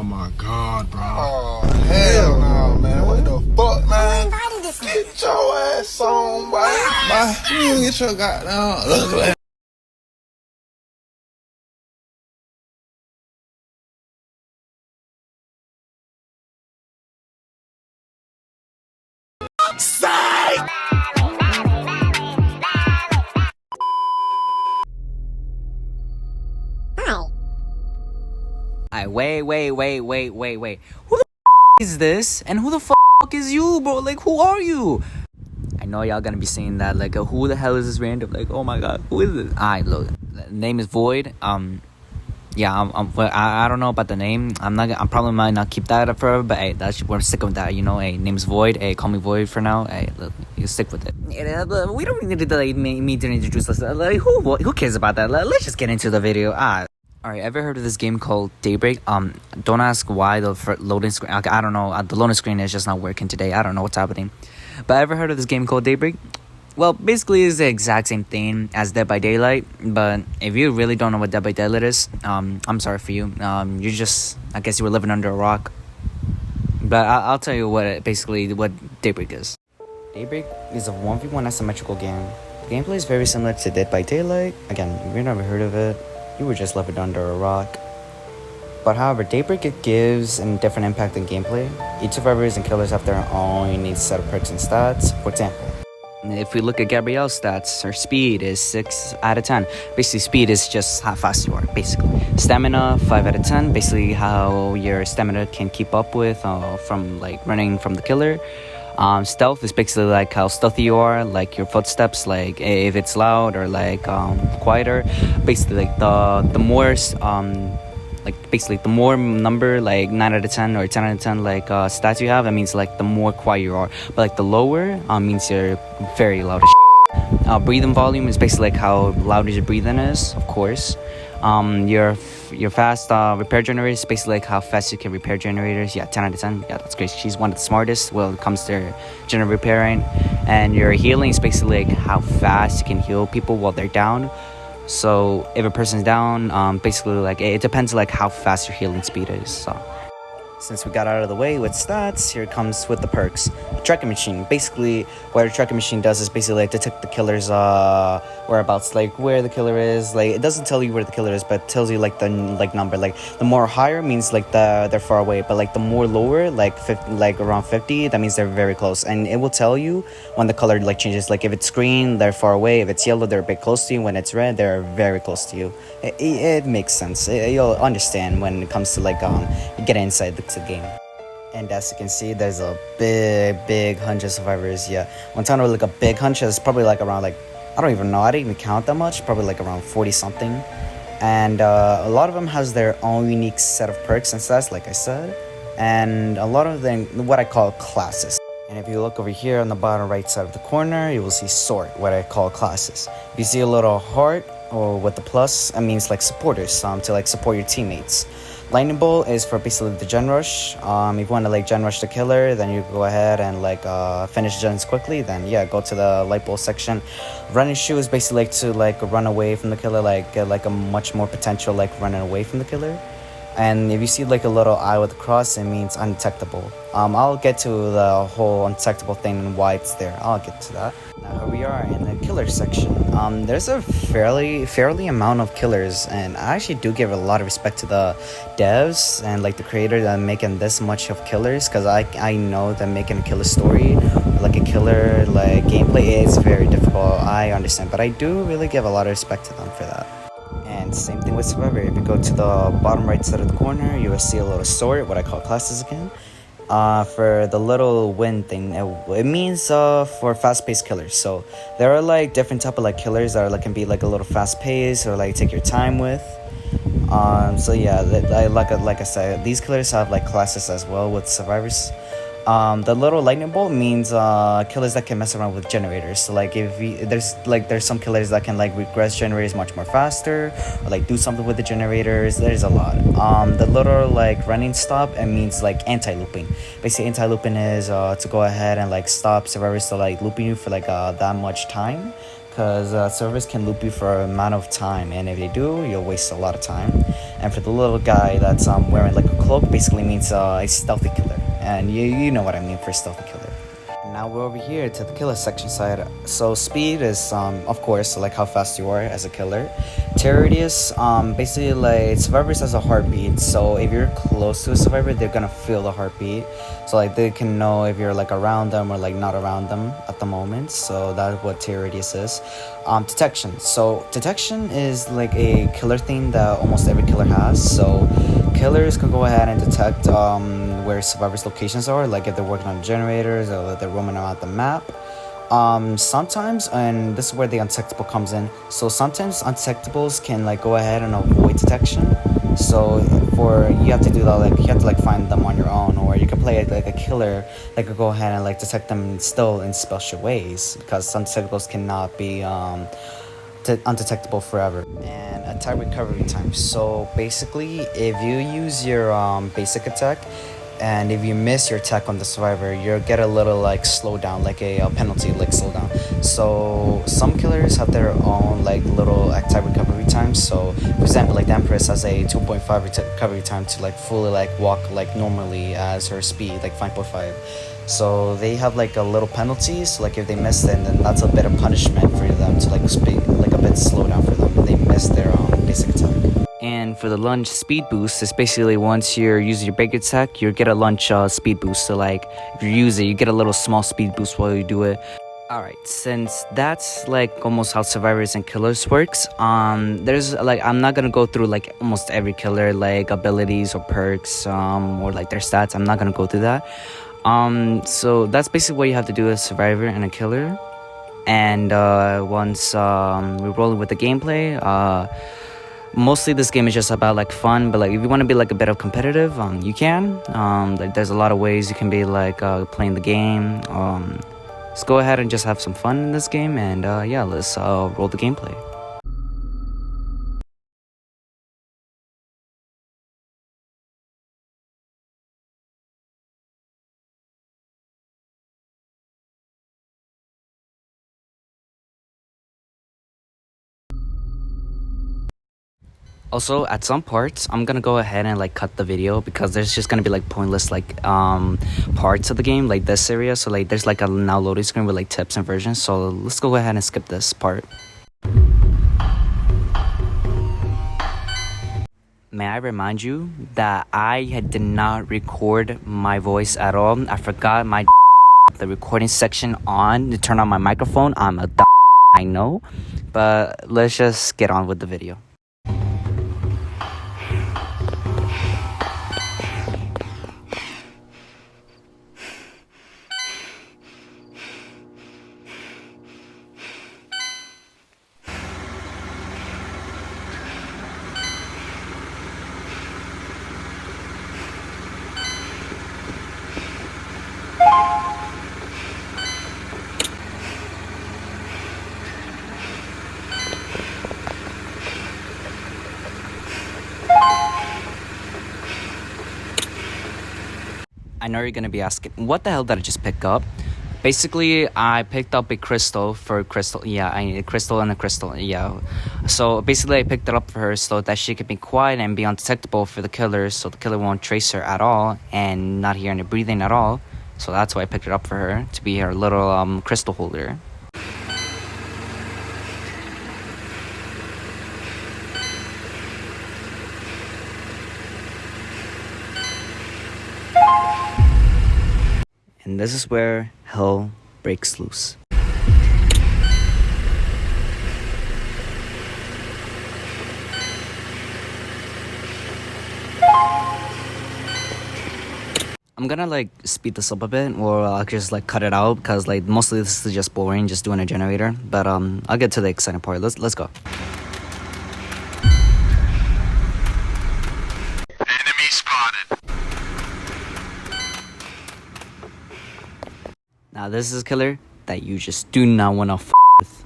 Oh my god, bro. Oh, hell no, man. What the fuck, man? Get your ass on, boy. Bye. You get your goddamn ugly. Wait. Who the is this? And who the is you, bro? Like, who are you? I know y'all gonna be saying that, like, who the hell is this random? Like, oh my god, who is this? Alright, look, name is Void. Yeah, I don't know about the name. I'm probably might not keep that up forever, but hey, we're sick of that, you know. Hey, name's Void. Hey, call me Void for now. Hey, look, you stick with it. We don't need to like me to introduce us. Like, who cares about that? Let's just get into the video. Alright, ever heard of this game called Daybreak? Don't ask why the loading screen. I don't know. The loading screen is just not working today. I don't know what's happening. But ever heard of this game called Daybreak? Well, basically, it's the exact same thing as Dead by Daylight. But if you really don't know what Dead by Daylight is, I'm sorry for you. You just, I guess you were living under a rock. But I'll tell you what Daybreak is. Daybreak is a 1v1 asymmetrical game. The gameplay is very similar to Dead by Daylight. Again, if you've never heard of it, you were just living under a rock. But however, Daybreak, it gives a different impact in gameplay. Each survivors and killers have their own unique set of perks and stats. For example, if we look at Gabrielle's stats, her speed is 6 out of 10. Basically, speed is just how fast you are, basically. Stamina, 5 out of 10. Basically, how your stamina can keep up with from like running from the killer. Stealth is basically like how stealthy you are, like your footsteps, like if it's loud or like quieter. Basically, like the more the more number, like 9 out of 10 or 10 out of 10 like stats you have, that means like the more quiet you are. But like the lower means you're very loud as breathing volume is basically like how loud your breathing is, of course. Your fast repair generator is basically like how fast you can repair generators. Yeah, 10 out of 10. Yeah, that's great. She's one of the smartest when it comes to generator repairing. And your healing is basically like how fast you can heal people while they're down. So if a person's down, basically like it depends like how fast your healing speed is. So since we got out of the way with stats, here it comes with the perks. The tracking machine. Basically, what a tracking machine does is basically like detect the killer's whereabouts, like where the killer is. Like it doesn't tell you where the killer is, but it tells you like the number. Like the more higher means like they're far away, but like the more lower, like 50, like around 50, that means they're very close. And it will tell you when the color like changes. Like if it's green, they're far away. If it's yellow, they're a bit close to you. When it's red, they're very close to you. It makes sense. You'll understand when it comes to like you get inside the game. And as you can see, there's a big hunch of survivors. Yeah, when talking about like a big hunch, it's probably like around like, I don't even know, I didn't even count that much, probably like around 40 something. And a lot of them has their own unique set of perks and stats, like I said, and a lot of them what I call classes. And if you look over here on the bottom right side of the corner, you will see sort, what I call classes. If you see a little heart or with the plus, it means like supporters, to like support your teammates. Lightning Bolt is for basically the gen rush. If you want to like gen rush the killer, then you go ahead and like finish gens quickly, then yeah, go to the light bolt section. Running shoe is basically like to like run away from the killer, like get like a much more potential like running away from the killer. And if you see like a little eye with a cross, it means undetectable. I'll get to the whole undetectable thing and why it's there. I'll get to that. Now here we are in the killer section. There's a fairly amount of killers, and I actually do give a lot of respect to the devs and like the creator that are making this much of killers, because I know that making a killer story, like a killer like gameplay, is very difficult. I understand, but I do really give a lot of respect to them for that. And same thing with Survivor. If you go to the bottom right side of the corner, you will see a little sort, what I call classes again. For the little win thing, it means for fast-paced killers. So there are like different type of like killers that are like can be like a little fast-paced or like take your time with. So yeah, like I said, these killers have like classes as well with survivors. The little lightning bolt means killers that can mess around with generators. So like if there's some killers that can like regress generators much more faster, or like do something with the generators. There's a lot. The little like running stop, it means like anti-looping. Basically, anti-looping is to go ahead and like stop survivors to like looping you for like that much time. Because servers can loop you for an amount of time, and if they do, you'll waste a lot of time. And for the little guy that's wearing like a cloak, basically means a stealthy killer. And you know what I mean for stealthy killer. Now we're over here to the killer section side. So speed is of course like how fast you are as a killer. Terror radius, basically like survivors has a heartbeat. So if you're close to a survivor, they're gonna feel the heartbeat. So like they can know if you're like around them or like not around them at the moment. So that's what terror radius is. Detection. So detection is like a killer thing that almost every killer has. So killers can go ahead and detect where survivors' locations are, like if they're working on generators or if they're roaming around the map. Sometimes, and this is where the undetectable comes in. So sometimes undetectables can like go ahead and avoid detection. So you have to do that, like you have to like find them on your own, or you can play it like a killer that could go ahead and like detect them still in special ways, because undetectables cannot be undetectable forever. And attack recovery time. So basically, if you use your basic attack, and if you miss your attack on the survivor, you'll get a little like slowdown, like a penalty, like slowdown. So some killers have their own like little attack recovery time. So for example, like the Empress has a 2.5 recovery time to like fully like walk like normally as her speed, like 5.5. So they have like a little penalty. So like if they miss it, then that's a bit of punishment for them to like speed, like a bit slow down for them if they miss their basic attack. And for the lunge speed boost, it's basically once you're using your big attack, you get a lunge speed boost. So like if you use it, you get a little small speed boost while you do it. Alright, since that's like almost how survivors and killers works, there's like I'm not gonna go through like almost every killer like abilities or perks or like their stats. I'm not gonna go through that. So that's basically what you have to do as a survivor and a killer. And once we're rolling with the gameplay, mostly this game is just about like fun, but like if you want to be like a bit of competitive, you can. Like there's a lot of ways you can be like playing the game. Let's go ahead and just have some fun in this game, and yeah, let's roll the gameplay. Also, at some parts, I'm gonna go ahead and like cut the video because there's just gonna be like pointless like parts of the game, like this area. So like there's like a now loading screen with like tips and versions. So let's go ahead and skip this part. May I remind you that I did not record my voice at all. I forgot my the recording section on to turn on my microphone. I'm a I know, but let's just get on with the video. I know you're gonna be asking, what the hell did I just pick up? Basically, I picked up a crystal for Crystal. Yeah, I need a crystal and a crystal. Yeah. So basically, I picked it up for her so that she could be quiet and be undetectable for the killer, so the killer won't trace her at all and not hear any breathing at all. So that's why I picked it up for her, to be her little crystal holder. And this is where hell breaks loose. I'm gonna like speed this up a bit, or I'll just like cut it out because like mostly this is just boring, just doing a generator. But I'll get to the exciting part. Let's go. Enemy spotted. Now this is a killer that you just do not want to with.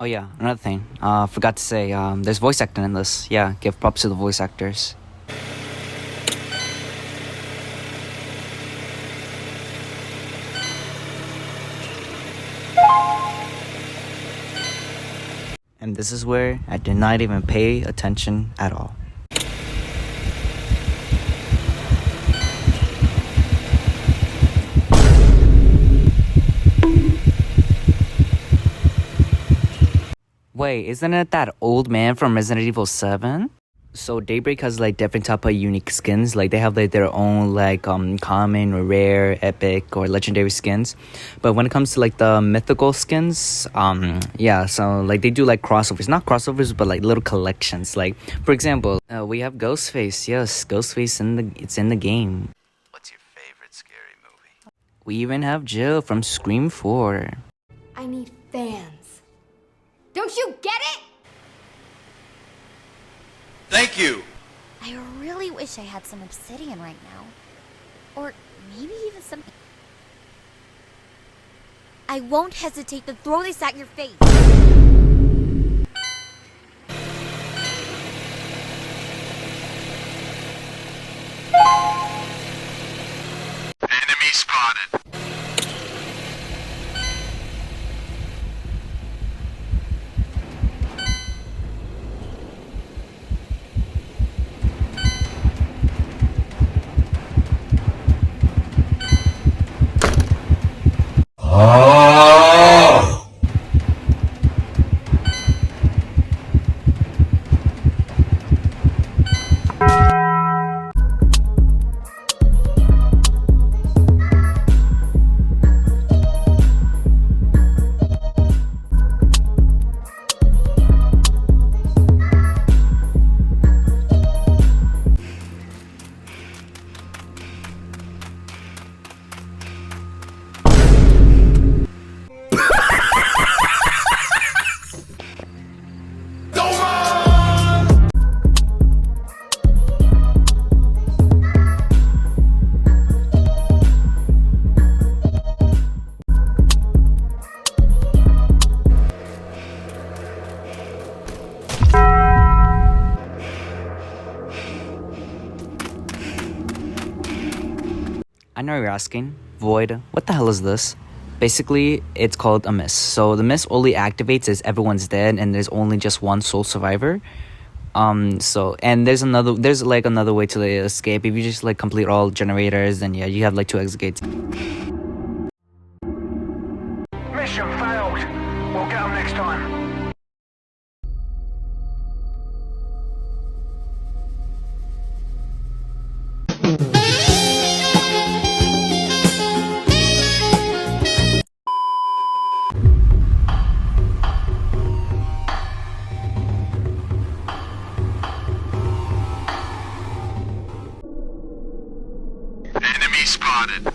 Oh yeah, another thing. Forgot to say, there's voice acting in this. Yeah, give props to the voice actors. And this is where I did not even pay attention at all. Wait, isn't it that old man from Resident Evil 7? So Daybreak has like different type of unique skins. Like they have like their own like common or rare, epic or legendary skins. But when it comes to like the mythical skins, yeah, so like they do like crossovers. Not crossovers, but like little collections. Like for example, we have Ghostface. Yes, Ghostface it's in the game. What's your favorite scary movie? We even have Jill from Scream 4. I need fans. Don't you get it? Thank you! I really wish I had some obsidian right now. Or maybe even some... I won't hesitate to throw this at your face. Enemy spotted. I know you're asking, Void, what the hell is this? Basically, it's called a mist. So the mist only activates as everyone's dead and there's only just one sole survivor. And there's like another way to escape. If you just like complete all generators, then yeah, you have like 2 exit gates. Mission failed. We'll get them next time. Enemy spotted.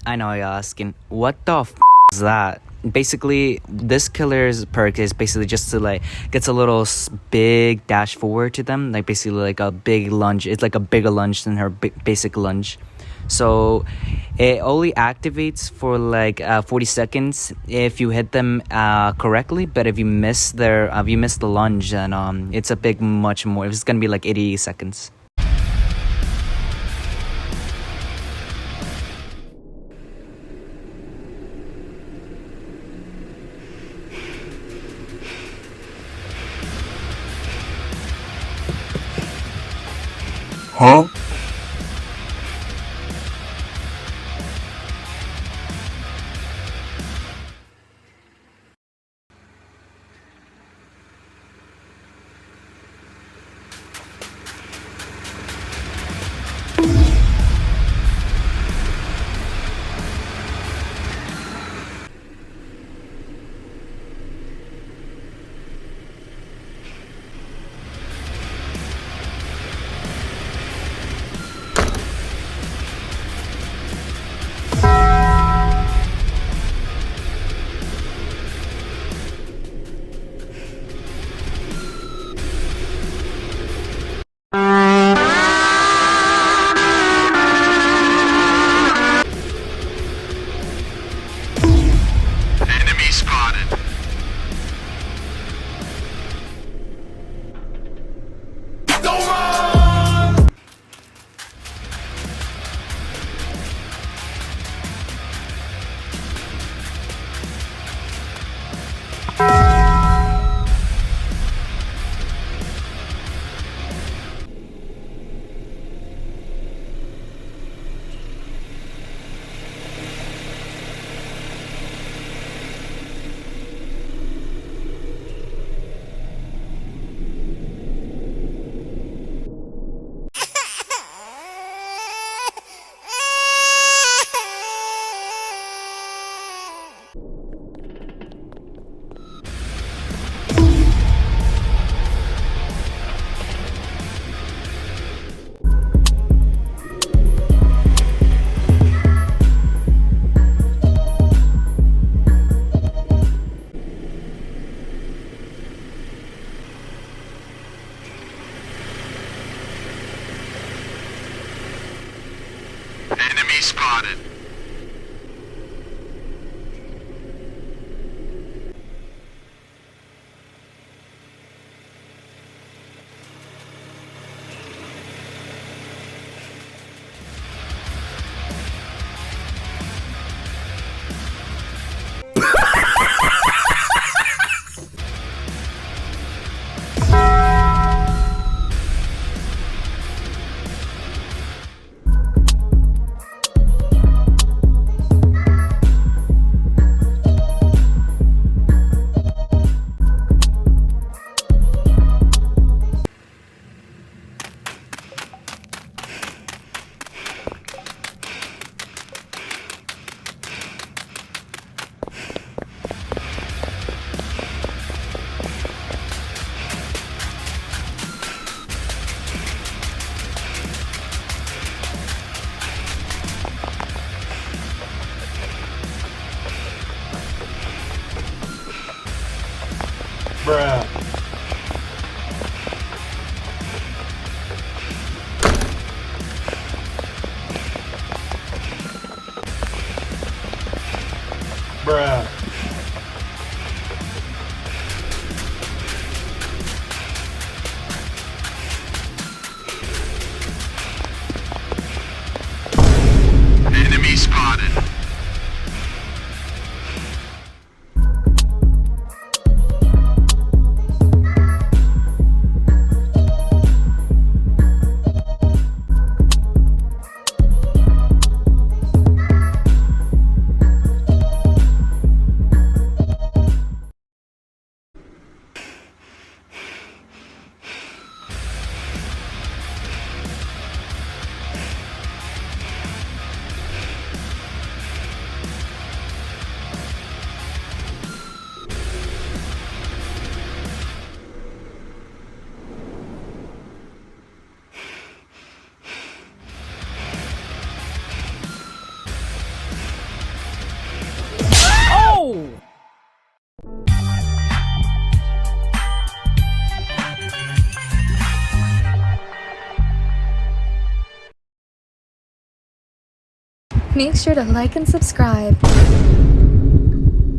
I know you're asking, what the is that? Basically, this killer's perk is basically just to like gets a little big dash forward to them, like basically like a big lunge. It's like a bigger lunge than her basic lunge. So it only activates for like 40 seconds if you hit them correctly. But if you miss the lunge, then it's a big much more. It's gonna be like 80 seconds. Huh? spotted. Bruh. Bruh. Enemy spotted. Oh! Make sure to like and subscribe.